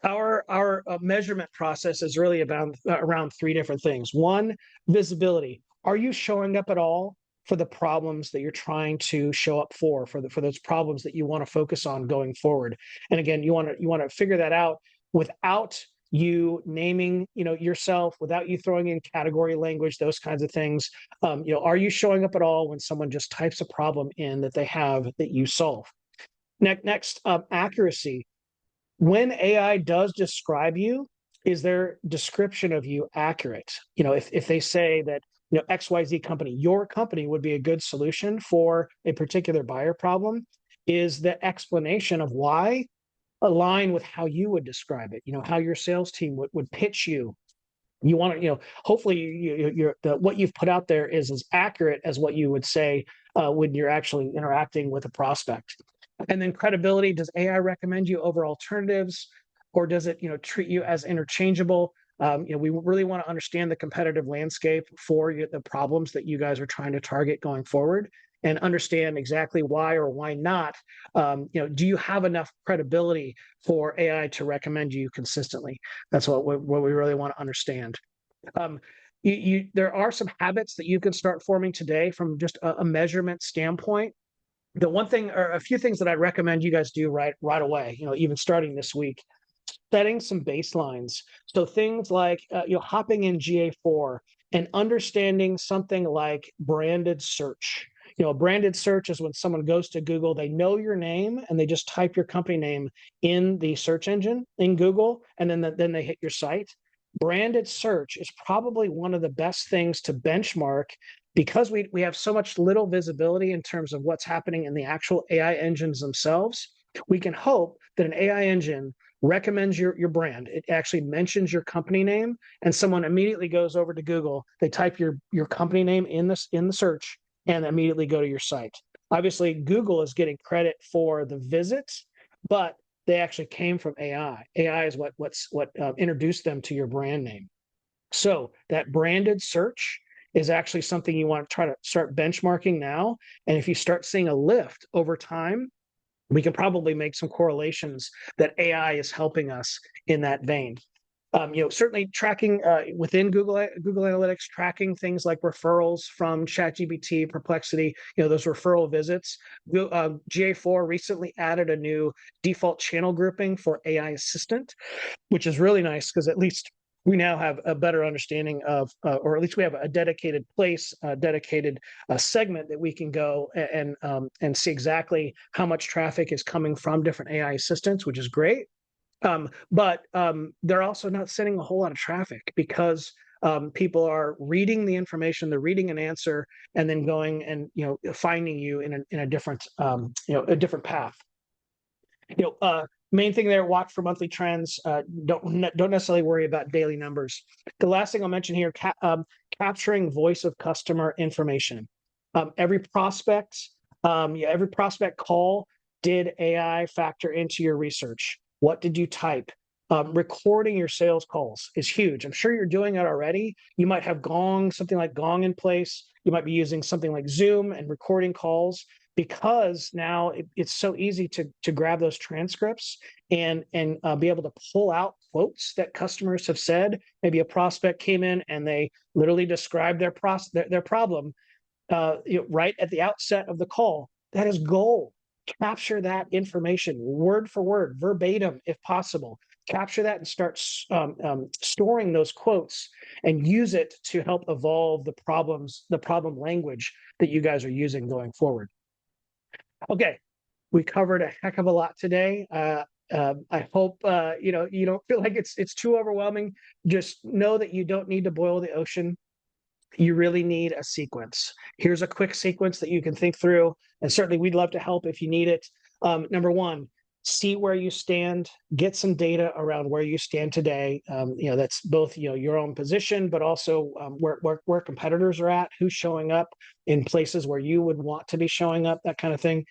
Our measurement process is really about around 3 different things. One, visibility. Are you showing up at all for the problems that you're trying to show up for those problems that you want to focus on going forward? And again, you want to figure that out without you naming yourself, without you throwing in category language, those kinds of things. Are you showing up at all when someone just types a problem in that they have that you solve? Next, accuracy. When AI does describe you, is their description of you accurate? If they say that XYZ company, your company would be a good solution for a particular buyer problem, is the explanation of why align with how you would describe it? How your sales team would pitch you. You want to, hopefully what you've put out there is as accurate as what you would say when you're actually interacting with a prospect. And then credibility. Does AI recommend you over alternatives, or does it treat you as interchangeable? We really want to understand the competitive landscape for the problems that you guys are trying to target going forward, and understand exactly why or why not. Do you have enough credibility for AI to recommend you consistently? That's what we really want to understand. There are some habits that you can start forming today from just a measurement standpoint. The one thing, or a few things that I recommend you guys do right away, even starting this week, setting some baselines. So things like hopping in GA4 and understanding something like branded search. Branded search is when someone goes to Google, they know your name and they just type your company name in the search engine in Google, and then they hit your site. Branded search is probably one of the best things to benchmark, because we have so much little visibility in terms of what's happening in the actual AI engines themselves. We can hope that an AI engine recommends your brand. It actually mentions your company name, and someone immediately goes over to Google. They type your company name in the search and immediately go to your site. Obviously, Google is getting credit for the visits, but they actually came from AI. AI is what introduced them to your brand name. So that branded search is actually something you want to try to start benchmarking now. And if you start seeing a lift over time, we can probably make some correlations that AI is helping us in that vein. Certainly tracking within Google Analytics, tracking things like referrals from ChatGPT, Perplexity, those referral visits. GA4 recently added a new default channel grouping for AI Assistant, which is really nice because at least we now have a better understanding of, or at least we have a dedicated place, a dedicated segment that we can go and see exactly how much traffic is coming from different AI assistants, which is great. But they're also not sending a whole lot of traffic because people are reading the information, they're reading an answer, and then going and finding you in a different a different path. Main thing there: watch for monthly trends. Don't necessarily worry about daily numbers. The last thing I'll mention here: capturing voice of customer information. Every prospect, every prospect call, did AI factor into your research? What did you type? Recording your sales calls is huge. I'm sure you're doing it already. You might have something like Gong in place. You might be using something like Zoom and recording calls because now it's so easy to grab those transcripts and be able to pull out quotes that customers have said. Maybe a prospect came in and they literally described their problem right at the outset of the call. That is gold. Capture that information word for word, verbatim, if possible. Capture that and start storing those quotes and use it to help evolve the problem language that you guys are using going forward. Okay, we covered a heck of a lot today. I hope you don't feel like it's too overwhelming. Just know that you don't need to boil the ocean. You really need a sequence. Here's a quick sequence that you can think through, and certainly we'd love to help if you need it. Number one, see where you stand, get some data around where you stand today. That's both your own position, but also where competitors are at, who's showing up in places where you would want to be showing up, that kind of thing.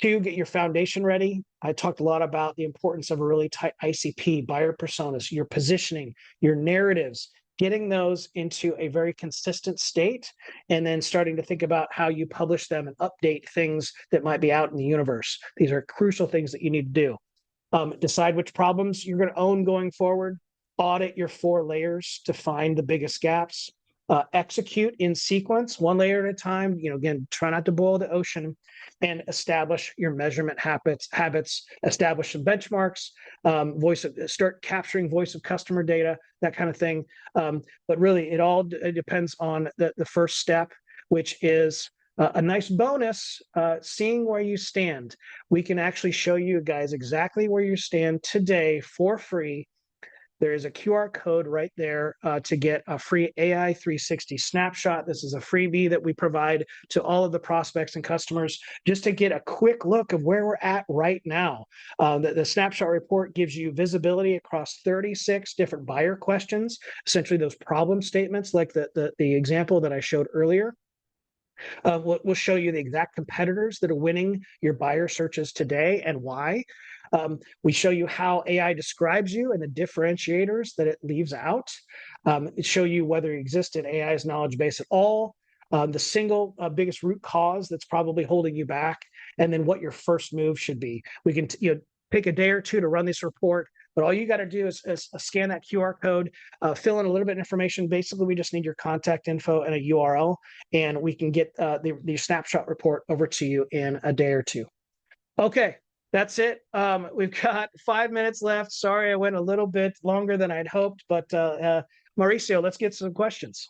Two, get your foundation ready. I talked a lot about the importance of a really tight ICP, buyer personas, your positioning, your narratives, getting those into a very consistent state, and then starting to think about how you publish them and update things that might be out in the universe. These are crucial things that you need to do. Decide which problems you're going to own going forward. Audit your 4 layers to find the biggest gaps. Execute in sequence, one layer at a time. Again, try not to boil the ocean, and establish your measurement habits. Establish some benchmarks. Start capturing voice of customer data, that kind of thing. But really, it depends on the first step, which is a nice bonus, seeing where you stand. We can actually show you guys exactly where you stand today for free. There is a QR code right there to get a free AI 360 snapshot. This is a freebie that we provide to all of the prospects and customers just to get a quick look of where we're at right now. The snapshot report gives you visibility across 36 different buyer questions, essentially those problem statements like the example that I showed earlier. We'll show you the exact competitors that are winning your buyer searches today and why. We show you how AI describes you and the differentiators that it leaves out. It show you whether it exists in AI's knowledge base at all, the single biggest root cause that's probably holding you back, and then what your first move should be. We can take a day or two to run this report, but all you got to do is scan that QR code, fill in a little bit of information. Basically, we just need your contact info and a URL, and we can get the snapshot report over to you in a day or two. Okay, that's it. We've got 5 minutes left. Sorry, I went a little bit longer than I'd hoped, but Mauricio, let's get some questions.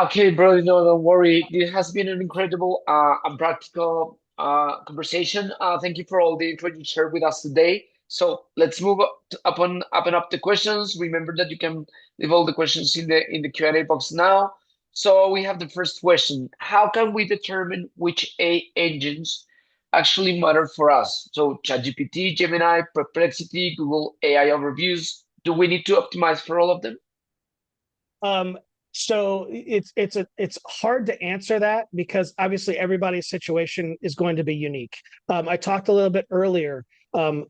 Okay, Brody, no, don't worry. This has been an incredible and practical conversation. Thank you for all the info you shared with us today. So let's move up to open up the questions. Remember that you can leave all the questions in the Q&A box now. So we have the first question: how can we determine which AI engines actually matter for us? So ChatGPT, Gemini, Perplexity, Google AI overviews. Do we need to optimize for all of them? So it's hard to answer that because obviously everybody's situation is going to be unique. I talked a little bit earlier.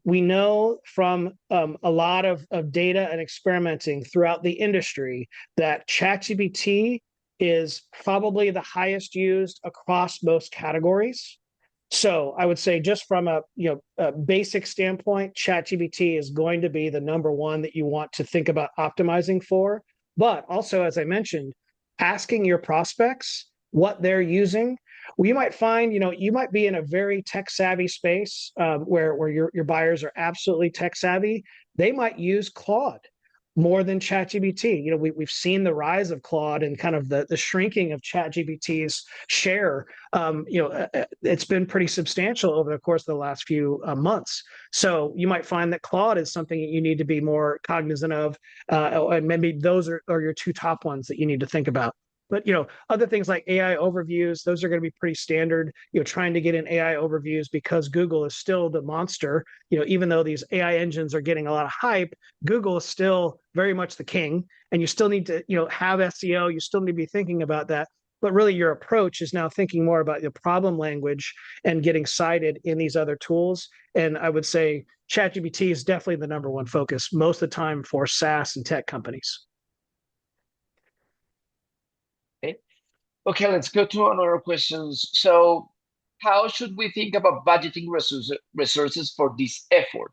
We know from a lot of data and experimenting throughout the industry that ChatGPT is probably the highest used across most categories. So I would say just from a basic standpoint, ChatGPT is going to be the number one that you want to think about optimizing for. But also, as I mentioned, asking your prospects what they're using. Well, you might find, you might be in a very tech savvy space where your buyers are absolutely tech savvy. They might use Claude more than ChatGPT. We've seen the rise of Claude and kind of the shrinking of ChatGPT's share. It's been pretty substantial over the course of the last few months. So you might find that Claude is something that you need to be more cognizant of, and maybe those are your two top ones that you need to think about. But other things like AI overviews, those are going to be pretty standard. Trying to get in AI overviews because Google is still the monster. Even though these AI engines are getting a lot of hype, Google is still very much the king, and you still need to have SEO. You still need to be thinking about that. But really, your approach is now thinking more about the problem language and getting cited in these other tools. And I would say ChatGPT is definitely the number one focus most of the time for SaaS and tech companies. Okay. Okay, let's go to another questions. So, how should we think about budgeting resources for this effort?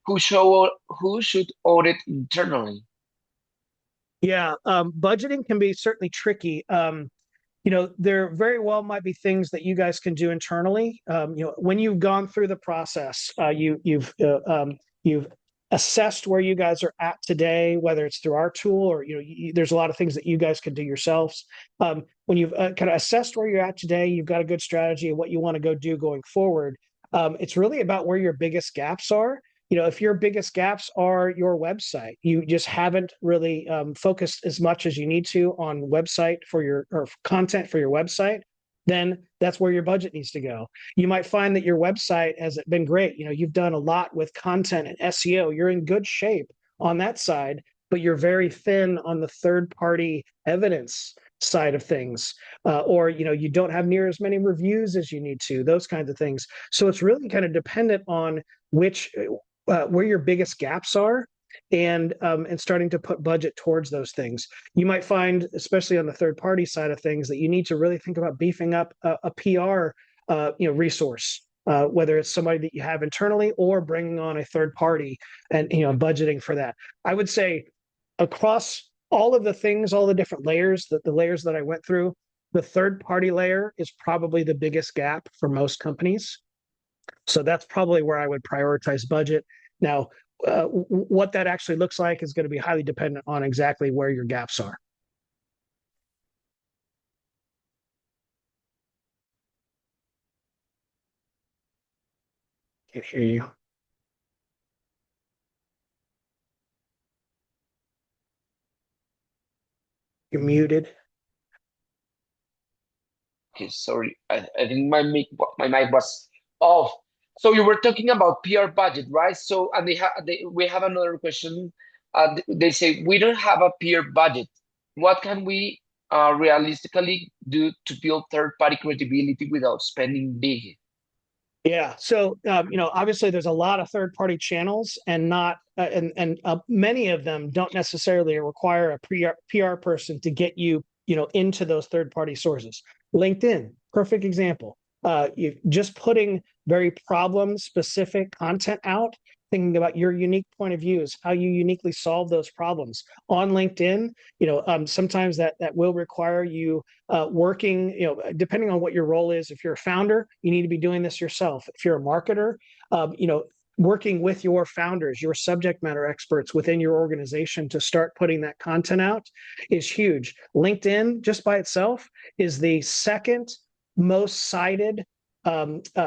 Who should audit internally? Yeah, budgeting can be certainly tricky. There very well might be things that you guys can do internally. When you've gone through the process, you've assessed where you guys are at today, whether it's through our tool or there's a lot of things that you guys can do yourselves. When you've kind of assessed where you're at today, you've got a good strategy of what you want to go do going forward. It's really about where your biggest gaps are. If your biggest gaps are your website, you just haven't really focused as much as you need to on website for your or content for your website, then that's where your budget needs to go. You might find that your website has been great. You've done a lot with content and SEO. You're in good shape on that side, but you're very thin on the third party evidence side of things, or you don't have near as many reviews as you need to, those kinds of things. So it's really kind of dependent on which where your biggest gaps are, and starting to put budget towards those things. You might find, especially on the third party side of things, that you need to really think about beefing up a PR resource, whether it's somebody that you have internally or bringing on a third party and budgeting for that. I would say across all of the things, all the different layers, the layers that I went through, the third party layer is probably the biggest gap for most companies. So that's probably where I would prioritize budget. Now, what that actually looks like is going to be highly dependent on exactly where your gaps are. Can't hear you. You're muted. Okay, sorry. I think my mic was off. So you were talking about PR budget, right? So and we have another question. They say we don't have a PR budget. What can we realistically do to build third-party credibility without spending big? Yeah. So, obviously there's a lot of third party channels and not, and many of them don't necessarily require a PR person to get you, into those third party sources. LinkedIn, perfect example. You just putting very problem specific content out, thinking about your unique point of views, how you uniquely solve those problems on LinkedIn. Sometimes that will require you working, depending on what your role is. If you're a founder, you need to be doing this yourself. If you're a marketer, working with your founders, your subject matter experts within your organization to start putting that content out is huge. LinkedIn, just by itself, is the second most cited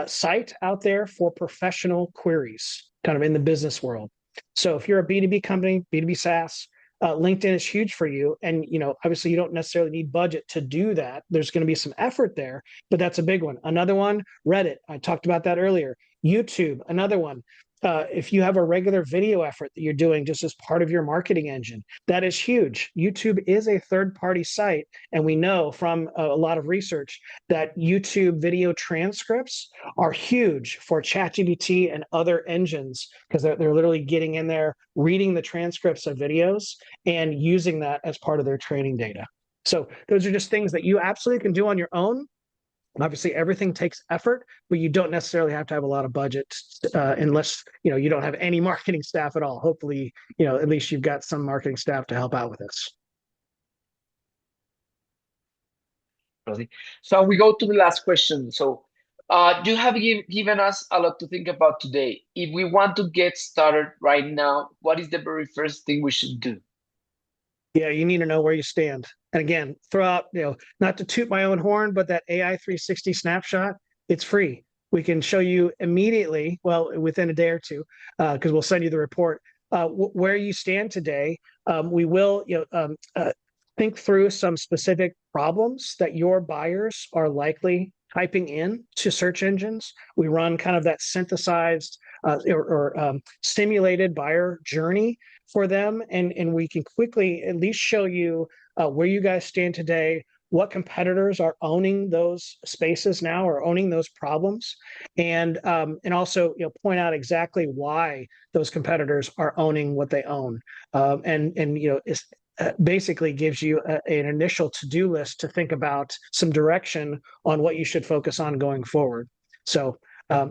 site out there for professional queries, kind of in the business world. So if you're a B2B company, B2B SaaS, LinkedIn is huge for you. And, obviously you don't necessarily need budget to do that. There's going to be some effort there, but that's a big one. Another one, Reddit. I talked about that earlier. YouTube, another one. If you have a regular video effort that you're doing just as part of your marketing engine, that is huge. YouTube is a third party site. And we know from a lot of research that YouTube video transcripts are huge for ChatGPT and other engines because they're literally getting in there, reading the transcripts of videos and using that as part of their training data. So those are just things that you absolutely can do on your own. Obviously, everything takes effort, but you don't necessarily have to have a lot of budget unless you don't have any marketing staff at all. Hopefully, at least you've got some marketing staff to help out with this. Brody. So we go to the last question. So you have given us a lot to think about today. If we want to get started right now, what is the very first thing we should do? Yeah, you need to know where you stand. And again, throw out, not to toot my own horn, but that AI 360 snapshot, it's free. We can show you immediately, well, within a day or two, because we'll send you the report, where you stand today. We will, think through some specific problems that your buyers are likely typing in to search engines. We run kind of that synthesized or stimulated buyer journey for them, and we can quickly at least show you where you guys stand today, what competitors are owning those spaces now or owning those problems, and also point out exactly why those competitors are owning what they own, and basically gives you an initial to-do list to think about some direction on what you should focus on going forward. So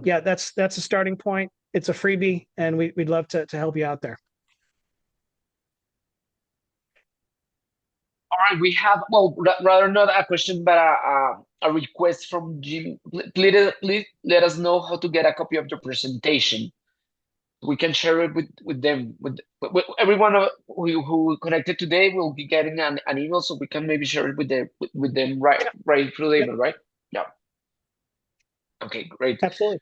yeah, that's a starting point. It's a freebie, and we'd love to help you out there. All right, we have, well, rather not a question, but a request from Jim. Please let us know how to get a copy of your presentation. We can share it with them. With everyone who connected today will be getting an email, so we can maybe share it with them right through the Yep, email, right? Yeah. Okay, great. absolutely.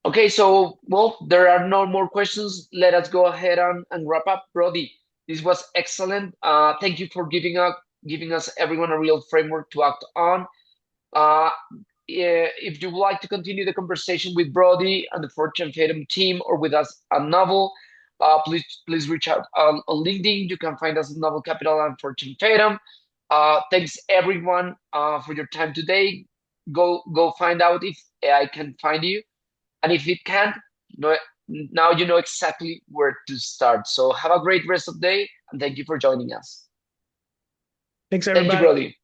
Okay, so well, there are no more questions. Let us go ahead and wrap up. Brody, this was excellent. Thank you for giving us everyone a real framework to act on. Uh, if you would like to continue the conversation with Brody and the Fortune Fathom team or with us at Novel, please reach out on LinkedIn. You can find us at Novel Capital and Fortune Fathom. Thanks everyone for your time today. Go find out if AI can find you, and if it can't, now you know exactly where to start. So have a great rest of the day, and thank you for joining us. Thanks, Thank you, everybody. Brody.